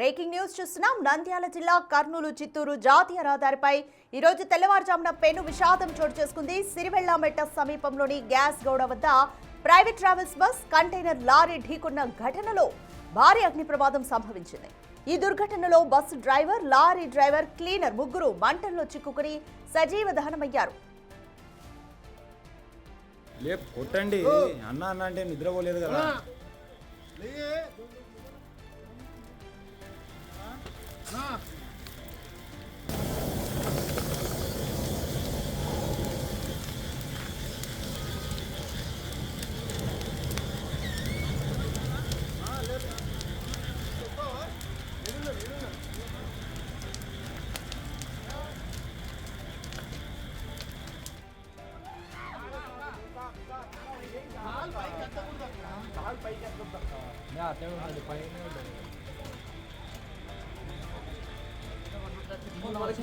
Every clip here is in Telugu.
బ్రేకింగ్ న్యూస్ చూస్తున్నాం. నంద్యాల జిల్లా కర్నూలు చిత్తూరు జాతీయ రహదారిపై ఈ రోజు తెల్లవారుజామున పెను విషాదం చోటు చేసుకుంది. సిరివెళ్లమెట్ట సమీపంలోని గ్యాస్ గౌడ వద్ద private travels bus container lorry ఢీకొన్న ఘటనలో భారీ అగ్ని ప్రమాదం సంభవించింది. ఈ దుర్ఘటనలో bus driver, lorry driver, cleaner ముగ్గురు మంటల్లో చిక్కుకుని సజీవ దహనమయ్యారు. కొట్టండి అన్న అన్న అంటే నిద్రపోలేదు కదా.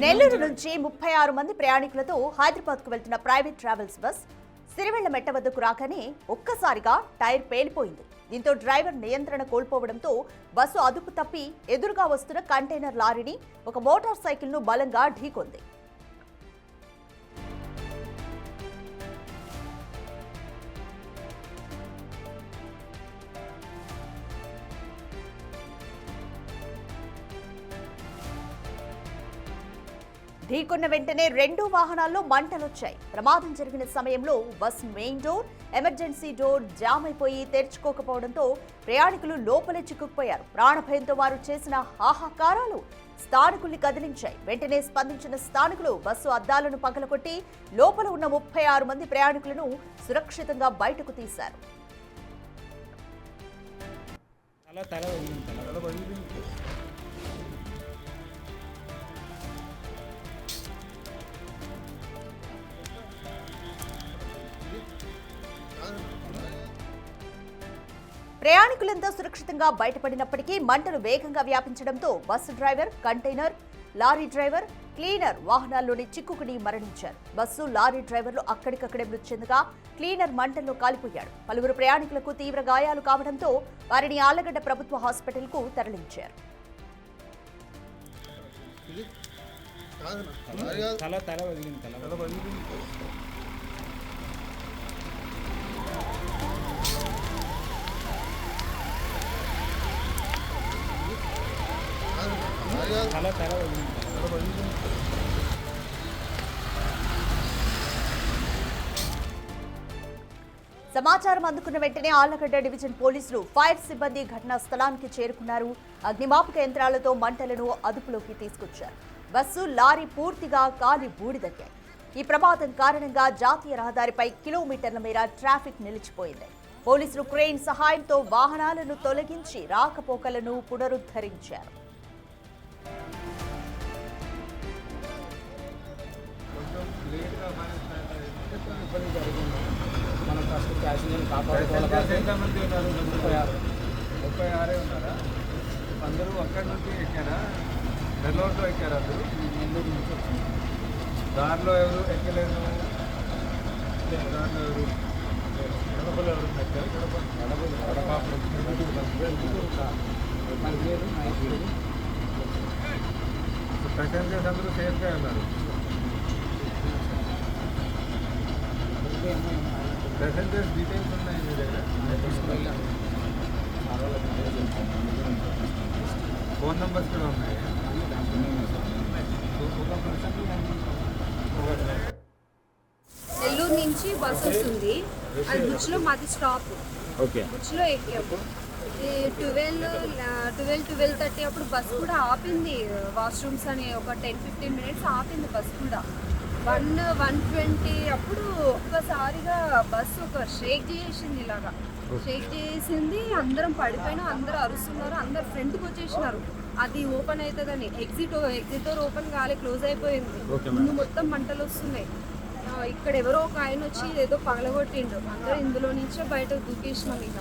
నెల్లూరు నుంచి 36 మంది ప్రయాణికులతో హైదరాబాద్కు వెళ్తున్న ప్రైవేట్ ట్రావెల్స్ బస్ సిరివెళ్లమెట్ట వద్దకు రాగానే ఒక్కసారిగా టైర్ పేలిపోయింది. దీంతో డ్రైవర్ నియంత్రణ కోల్పోవడంతో బస్సు అదుపు తప్పి ఎదురుగా వస్తున్న కంటైనర్ లారీని ఒక మోటార్ సైకిల్ను బలంగా ఢీకొంది. ఢీకొన్న వెంటనే 2 వాహనాల్లో మంటలొచ్చాయి. ప్రమాదం జరిగిన సమయంలో bus main door, emergency door jam అయిపోయి తెరుచుకోకపోవడంతో ప్రయాణికులు లోపలే చిక్కుకుపోయారు. ప్రాణభయంతో వారు చేసిన హాహాకారాలు స్థానికుల్ని కదిలించాయి. వెంటనే స్పందించిన స్థానికులు బస్సు అద్దాలను పగలగొట్టి లోపల ఉన్న 36 మంది ప్రయాణికులను సురక్షితంగా బయటకు తీశారు. ప్రయాణికులంతా సురక్షితంగా బయటపడినప్పటికీ మంటలు వేగంగా వ్యాపించడంతో bus driver, container, lorry driver, cleaner వాహనాల్లోని చిక్కుకుని మరణించారు. బస్సు, లారీ డ్రైవర్లు అక్కడికక్కడే మృతి చెందగా క్లీనర్ మంటల్లో కాలిపోయాడు. పలువురు ప్రయాణికులకు తీవ్ర గాయాలు కావడంతో వారిని ఆళ్లగడ్డ ప్రభుత్వ హాస్పిటల్కు తరలించారు. సమాచారం అందుకున్న వెంటనే ఆళ్లగడ్డ డివిజన్ పోలీసులు, ఫైర్ సిబ్బంది ఘటనా స్థలానికి చేరుకున్నారు. అగ్నిమాపక యంత్రాలతో మంటలను అదుపులోకి తీసుకొచ్చారు. బస్సు, లారీ పూర్తిగా కాలి బూడిదయ్యాయి. ఈ ప్రమాదం కారణంగా జాతీయ రహదారిపై కిలోమీటర్ల మేర ట్రాఫిక్ నిలిచిపోయింది. పోలీసులు క్రేన్ సహాయంతో వాహనాలను తొలగించి రాకపోకలను పునరుద్ధరించారు. అందరూ అక్కడి నుంచి ఎక్కారా? నెల్లూరులో ఎక్కారు. అందరూ నెల్లూరు నుంచి దారిలో ఎవరు ఎక్కలేదు. దారిలో ఎవరు గడపలో ఎవరు ఎక్కారు? ప్యాసింజర్స్ అందరూ సేఫ్గా ఉన్నారు. ప్యాసింజర్స్ డీటెయిల్స్ ఉన్నాయి మీ దగ్గర? ఫోన్ నెంబర్స్ కూడా ఉన్నాయి. నెల్లూరు నుంచి బస్ వస్తుంది. అది బుచ్లో మాది స్టాప్. బుచ్లో ఎక్కాము. 12:30 అప్పుడు బస్ కూడా ఆపింది. వాష్రూమ్స్ అని ఒక 10-15 మినిట్స్ ఆపింది బస్ కూడా. 1:20 అప్పుడు ఒక్కసారిగా బస్సు ఒక షేక్ చేసింది. ఇలాగా షేక్ చేసింది. అందరం పడిపోయినా, అందరూ అరుస్తున్నారు. అందరు ఫ్రంట్కి వచ్చేసినారు. అది ఓపెన్ అవుతుందని ఎగ్జిట్ డోర్ ఓపెన్ కాలే, క్లోజ్ అయిపోయింది. ముందు మొత్తం మంటలు వస్తున్నాయి. ఇక్కడ ఎవరో ఒక ఆయన వచ్చి ఏదో పగలగొట్టిండు. అందరూ ఇందులో నుంచే బయటకు దూకేసినాం. ఇక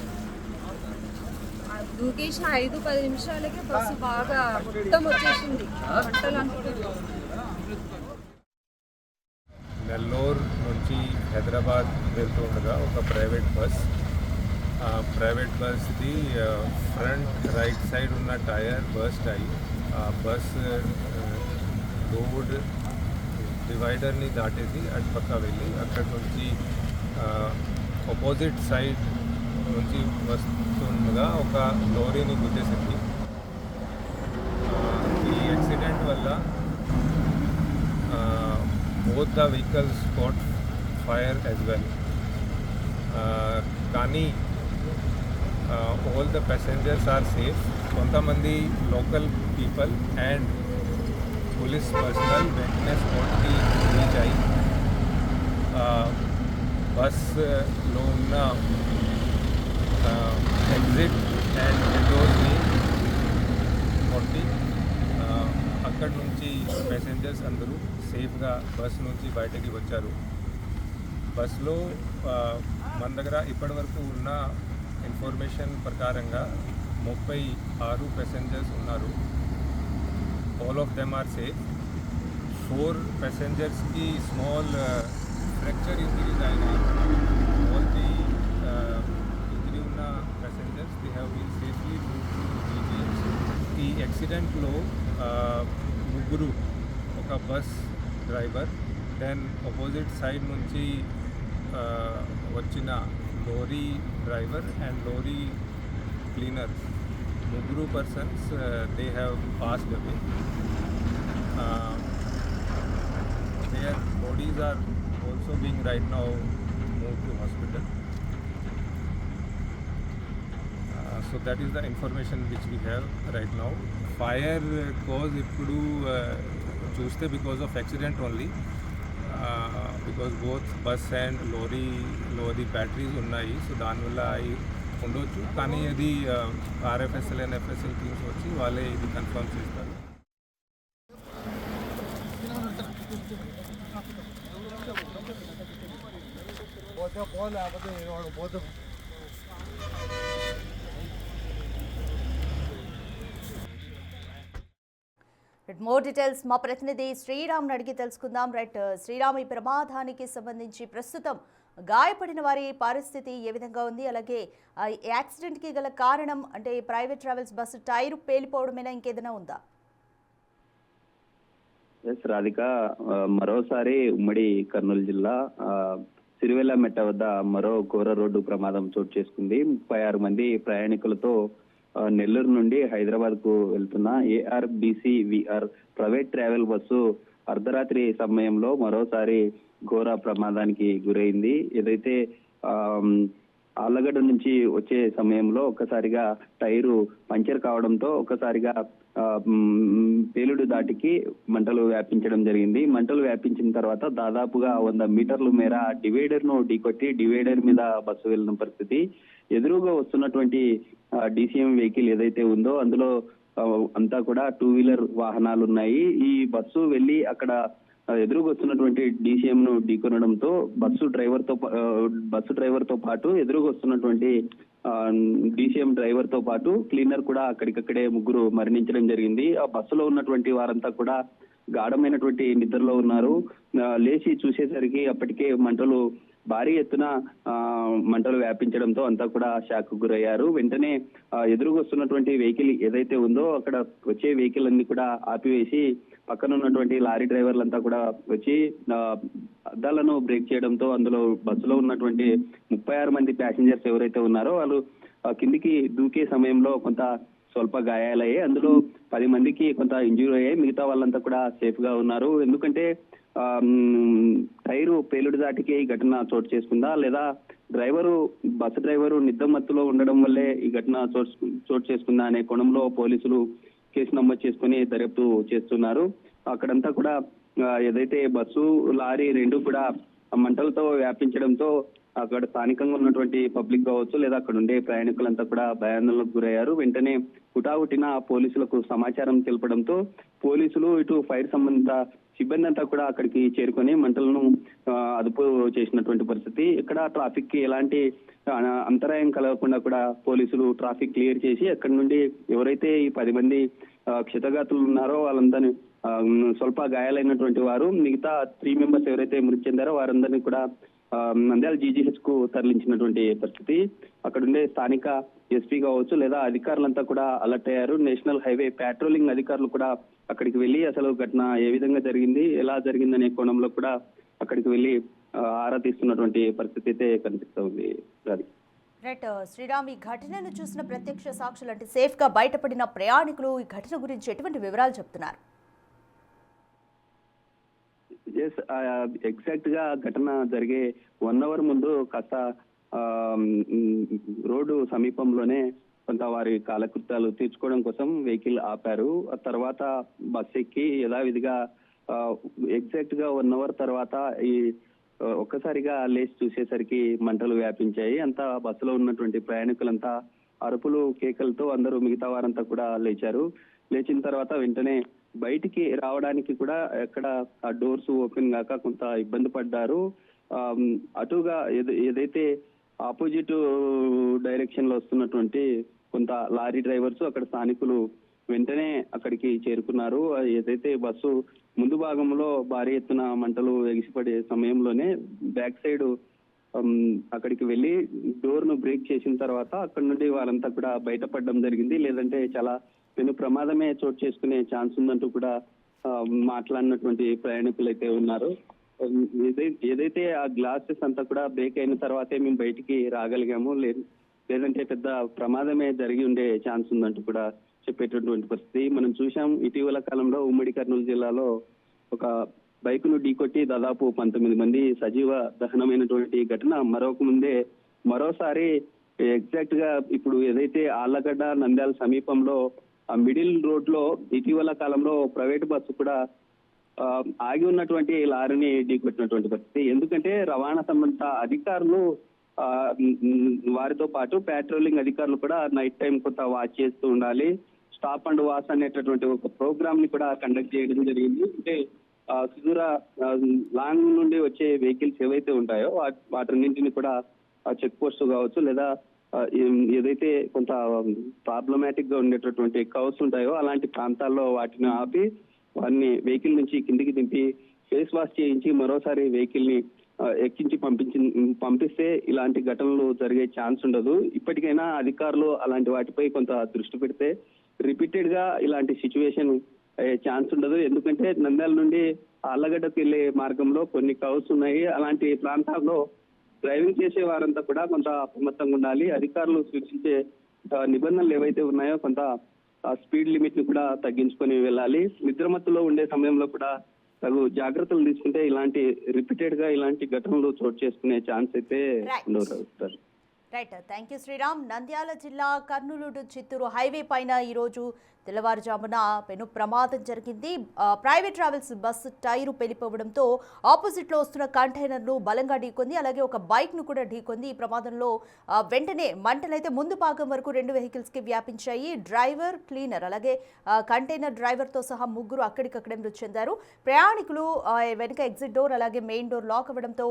దూకేసిన 5-10 నిమిషాలకే బస్సు బాగా మొత్తం వచ్చేసింది. మంటలు అంటుకుంటూ నెల్లూరు నుంచి హైదరాబాద్ వెళ్తూ ఉండగా ఒక ప్రైవేట్ బస్ ప్రైవేట్ బస్ది ఫ్రంట్ రైట్ సైడ్ ఉన్న టైర్ బర్స్ట్ అయ్యి బస్ రోడ్ డివైడర్ని దాటేసి అటు పక్క వెళ్ళి అక్కడ నుంచి ఆపోజిట్ సైడ్ నుంచి వస్తుండగా ఒక లారీని గుద్దేసింది. ఈ యాక్సిడెంట్ వల్ల both the vehicles caught fire as well. కానీ all the passengers are safe. కొంతమంది local people and police personnel వెంటనే స్పాట్కి రీచ్ అయ్యి బస్లో ఉన్న ఎగ్జిట్ అండ్ విండోస్ని కొట్టి అక్కడి నుంచి ప్యాసింజర్స్ అందరూ సేఫ్గా బస్ నుంచి బయటకి వచ్చారు. బస్లో మన దగ్గర ఇప్పటివరకు ఉన్న ఇన్ఫర్మేషన్ ప్రకారంగా 36 ప్యాసింజర్స్ ఉన్నారు. All of them are safe. 4 ప్యాసింజర్స్కి స్మాల్ ఫ్రాక్చర్ ఇంజరీస్ అయినాయి. ఆల్ ది ఇంజరీ ఉన్న passengers they have been safely moved to GGH. ఈ యాక్సిడెంట్లో ముగ్గురు, ఒక bus driver, then opposite side నుంచి వచ్చిన lorry driver and lorry cleaner, ముగ్గురు persons they have passed away. Their bodies are also being right now move to hospital. So that is the information which we have right now. Fire cause ఇప్పుడు చూస్తే because of accident only, because both bus and lorry batteries ఉన్నాయి. సో దానివల్ల అవి ఉండొచ్చు, కానీ అది RFSL and FSL టీమ్స్ వచ్చి వాళ్ళే ఇది కన్ఫర్మ్ చేస్తారు. మోర్ డీటెయిల్స్ మా ప్రతినిధి శ్రీరామ్ అడిగి తెలుసుకుందాం. రైట్ శ్రీరామ్, ఈ ప్రమాదానికి సంబంధించి ప్రస్తుతం గాయపడిన వారి పరిస్థితి ఏ విధంగా ఉంది? అలాగే యాక్సిడెంట్కి గల కారణం అంటే ప్రైవేట్ ట్రావెల్స్ బస్సు టైరు పేలిపోవడమేనా, ఇంకేదైనా ఉందా? ఎస్ రాధిక, మరోసారి ఉమ్మడి కర్నూలు జిల్లా సిరివెల్ల మెట్ట వద్ద మరో ఘోర రోడ్డు ప్రమాదం చోటు చేసుకుంది. 36 మంది ప్రయాణికులతో నెల్లూరు నుండి హైదరాబాద్ కు వెళ్తున్న ARBCVR ప్రైవేట్ ట్రావెల్ బస్సు అర్ధరాత్రి సమయంలో మరోసారి ఘోర ప్రమాదానికి గురైంది. ఏదైతే ఆళ్లగడ్డ నుంచి వచ్చే సమయంలో ఒక్కసారిగా టైరు పంచర్ కావడంతో ఒక్కసారిగా పేలుడు దాటికి మంటలు వ్యాపించడం జరిగింది. మంటలు వ్యాపించిన తర్వాత దాదాపుగా 100 మీటర్ల మేర డివైడర్ ను ఢీకొట్టి డివైడర్ మీద బస్సు వెళ్ళిన పరిస్థితి. ఎదురుగా వస్తున్నటువంటి DCM వెహికల్ ఏదైతే ఉందో అందులో అంతా కూడా 2 వీలర్ వాహనాలు ఉన్నాయి. ఈ బస్సు వెళ్ళి అక్కడ ఎదురుగా వస్తున్నటువంటి DCM ను ఢీకొనడంతో బస్సు డ్రైవర్ తో పాటు ఎదురుగా వస్తున్నటువంటి DCM డ్రైవర్ తో పాటు క్లీనర్ కూడా అక్కడికక్కడే ముగ్గురు మరణించడం జరిగింది. ఆ బస్సులో ఉన్నటువంటి వారంతా కూడా గాఢమైనటువంటి నిద్రలో ఉన్నారు. లేచి చూసేసరికి అప్పటికే భారీ ఎత్తున మంటలు వ్యాపించడంతో అంతా కూడా షాక్ గురయ్యారు. వెంటనే ఎదురుగా వస్తున్నటువంటి వెహికల్ ఏదైతే ఉందో అక్కడ వచ్చే వెహికల్ అన్ని కూడా ఆపివేసి పక్కన ఉన్నటువంటి లారీ డ్రైవర్లంతా కూడా వచ్చి అద్దాలను బ్రేక్ చేయడంతో అందులో బస్సులో ఉన్నటువంటి 36 మంది ప్యాసింజర్స్ ఎవరైతే ఉన్నారో వాళ్ళు కిందికి దూకే సమయంలో కొంత స్వల్ప గాయాలయ్యాయి. అందులో 10 మందికి కొంత ఇంజ్యూరీ అయ్యాయి. మిగతా వాళ్ళంతా కూడా సేఫ్ గా ఉన్నారు. ఎందుకంటే టైరు పేలుడు దాటికి ఈ ఘటన చోటు చేసుకుందా లేదా బస్సు డ్రైవరు నిద్రమత్తులో ఉండడం వల్లే ఈ ఘటన చోటు చేసుకుందా అనే కోణంలో పోలీసులు కేసు నమోదు చేసుకుని దర్యాప్తు చేస్తున్నారు. అక్కడంతా కూడా ఏదైతే బస్సు లారీ రెండు కూడా మంటలతో వ్యాపించడంతో అక్కడ స్థానికంగా ఉన్నటువంటి పబ్లిక్ కావచ్చు లేదా అక్కడ ఉండే ప్రయాణికులంతా కూడా భయాందోళనకు గురయ్యారు. వెంటనే హుటాహుటిన పోలీసులకు సమాచారం తెలపడంతో పోలీసులు ఇటు ఫైర్ సంబంధిత సిబ్బంది అంతా కూడా అక్కడికి చేరుకొని మంటలను అదుపు చేసినటువంటి పరిస్థితి. ఇక్కడ ట్రాఫిక్ కి ఎలాంటి అంతరాయం కలగకుండా కూడా పోలీసులు ట్రాఫిక్ క్లియర్ చేసి అక్కడి నుండి ఎవరైతే ఈ 10 మంది క్షతగాతులు ఉన్నారో వాళ్ళందరినీ స్వల్ప గాయాలైనటువంటి వారు మిగతా 3 మెంబర్స్ ఎవరైతే మృతి చెందారో వారందరినీ కూడా నంద్యాల జీజీహెచ్ కు తరలించినటువంటి పరిస్థితి. అక్కడ ఉండే స్థానిక ఎస్పీ కావచ్చు లేదా అధికారులంతా కూడా అలర్ట్ అయ్యారు. నేషనల్ హైవే పాట్రోలింగ్ అధికారులు కూడా అక్కడికి వెళ్ళి అసలు ఘటన ఏ విధంగా జరిగింది, ఎలా జరిగిందనే కోణంలో కూడా అక్కడికి వెళ్ళి ఆరా తీస్తున్నటువంటి పరిస్థితి అయితే కనిపిస్తూ ఉంది. రైట్ శ్రీరామ్, ఈ ఘటనను చూసిన ప్రత్యక్ష సాక్షులు అంటే సేఫ్ గా బయటపడిన ప్రయాణికులు ఈ ఘటన గురించి ఎటువంటి వివరాలు చెప్తున్నారు? ఎగ్జాక్ట్ గా ఘటన జరిగే 1 అవర్ ముందు కాస్త రోడ్డు సమీపంలోనే కొంత వారి కాలకృత్యాలు తీర్చుకోవడం కోసం వెహికల్ ఆపారు. ఆ తర్వాత బస్ ఎక్కి యథావిధిగా ఎగ్జాక్ట్ గా 1 అవర్ తర్వాత ఈ ఒక్కసారిగా లేచి చూసేసరికి మంటలు వ్యాపించాయి. అంతా బస్సులో ఉన్నటువంటి ప్రయాణికులంతా అరుపులు కేకలతో అందరూ మిగతా వారంతా కూడా లేచారు. లేచిన తర్వాత వెంటనే బయటికి రావడానికి కూడా ఎక్కడ ఆ డోర్స్ ఓపెన్ కాక కొంత ఇబ్బంది పడ్డారు. అటుగా ఏదైతే ఆపోజిట్ డైరెక్షన్ లో వస్తున్నటువంటి కొంత లారీ డ్రైవర్స్ అక్కడ స్థానికులు వెంటనే అక్కడికి చేరుకున్నారు. ఏదైతే బస్సు ముందు భాగంలో భారీ ఎత్తున మంటలు ఎగిసిపడే సమయంలోనే బ్యాక్ సైడ్ అక్కడికి వెళ్ళి డోర్ ను బ్రేక్ చేసిన తర్వాత అక్కడ నుండి వాళ్ళంతా కూడా బయటపడడం జరిగింది. లేదంటే చాలా పెను ప్రమాదమే చోటు చేసుకునే ఛాన్స్ ఉందంటూ కూడా మాట్లాడినటువంటి ప్రయాణికులు అయితే ఉన్నారు. ఏదైతే ఆ గ్లాసెస్ అంతా కూడా బ్రేక్ అయిన తర్వాతే మేము బయటికి రాగలిగాము, లేదంటే పెద్ద ప్రమాదమే జరిగి ఉండే ఛాన్స్ ఉందంటూ కూడా చెప్పేటటువంటి పరిస్థితి మనం చూసాం. ఇటీవల కాలంలో ఉమ్మడి కర్నూలు జిల్లాలో ఒక బైకును ఢీకొట్టి దాదాపు 19 మంది సజీవ దహనమైనటువంటి ఘటన మరొక ముందే మరోసారి ఎగ్జాక్ట్ గా ఇప్పుడు ఏదైతే ఆళ్లగడ్డ నంద్యాల సమీపంలో ఆ మిడిల్ రోడ్ లో ఇటీవల కాలంలో ప్రైవేట్ బస్సు కూడా ఆగి ఉన్నటువంటి లారీని ఢీకొట్టినటువంటి పరిస్థితి. ఎందుకంటే రవాణా సంబంధిత అధికారులు వారితో పాటు పాట్రోలింగ్ అధికారులు కూడా నైట్ టైం కొంత వాచ్ చేస్తూ ఉండాలి. స్టాప్ అండ్ వాచ్ అనేటటువంటి ఒక ప్రోగ్రామ్ ని కూడా కండక్ట్ చేయడం జరిగింది. అంటే సుదూర లాంగ్ నుండి వచ్చే వెహికల్స్ ఏవైతే ఉంటాయో వాటన్నింటిని కూడా చెక్ పోస్ట్ కావచ్చు లేదా ఏదైతే కొంత ప్రాబ్లమాటిక్ గా ఉండేటటువంటి కర్వ్స్ ఉంటాయో అలాంటి ప్రాంతాల్లో వాటిని ఆపి వారిని వెహికల్ నుంచి కిందికి దింపి ఫేస్ వాష్ చేయించి మరోసారి వెహికల్ ని ఎక్కించి పంపిస్తే ఇలాంటి ఘటనలు జరిగే ఛాన్స్ ఉండదు. ఇప్పటికైనా అధికారులు అలాంటి వాటిపై కొంత దృష్టి పెడితే రిపీటెడ్ గా ఇలాంటి సిచ్యువేషన్ అయ్యే ఛాన్స్ ఉండదు. ఎందుకంటే నంద్యాల నుండి ఆళ్లగడ్డకు వెళ్లే మార్గంలో కొన్ని కర్వ్స్ ఉన్నాయి. అలాంటి ప్రాంతాల్లో డ్రైవింగ్ చేసే వారంతా కూడా కొంత అప్రమత్తంగా ఉండాలి. అధికారులు సూచించే నిబంధనలు ఏవైతే ఉన్నాయో కొంత స్పీడ్ లిమిట్ ని కూడా తగ్గించుకొని వెళ్ళాలి. నిద్రమత్తులో ఉండే సమయంలో కూడా తగు జాగ్రత్తలు తీసుకుంటే ఇలాంటి రిపీటెడ్ గా ఇలాంటి ఘటనలు చోటు చేసుకునే ఛాన్స్ అయితే ఉండవు. Right, thank you Sriram. Nandyal జిల్లా కర్నూలు టు చిత్తూరు హైవే పైన ఈరోజు తెల్లవారుజామున పెను ప్రమాదం జరిగింది. ప్రైవేట్ ట్రావెల్స్ బస్సు టైరు పెళ్లిపోవడంతో ఆపోజిట్లో వస్తున్న కంటైనర్ను బలంగా ఢీకొంది. అలాగే ఒక బైక్ను కూడా ఢీకొంది. ఈ ప్రమాదంలో వెంటనే మంటలైతే ముందు భాగం వరకు 2 వెహికల్స్కి వ్యాపించాయి. డ్రైవర్, క్లీనర్ అలాగే కంటైనర్ డ్రైవర్తో సహా 3 అక్కడికక్కడే మృతి చెందారు. ప్రయాణికులు వెనుక ఎగ్జిట్ డోర్ అలాగే మెయిన్ డోర్ లాక్ అవ్వడంతో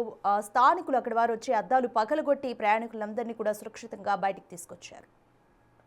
స్థానికులు అక్కడి వారు వచ్చి అద్దాలు పగలగొట్టి ప్రయాణికులందరినీ కూడా సురక్షితంగా బయటికి తీసుకొచ్చారు.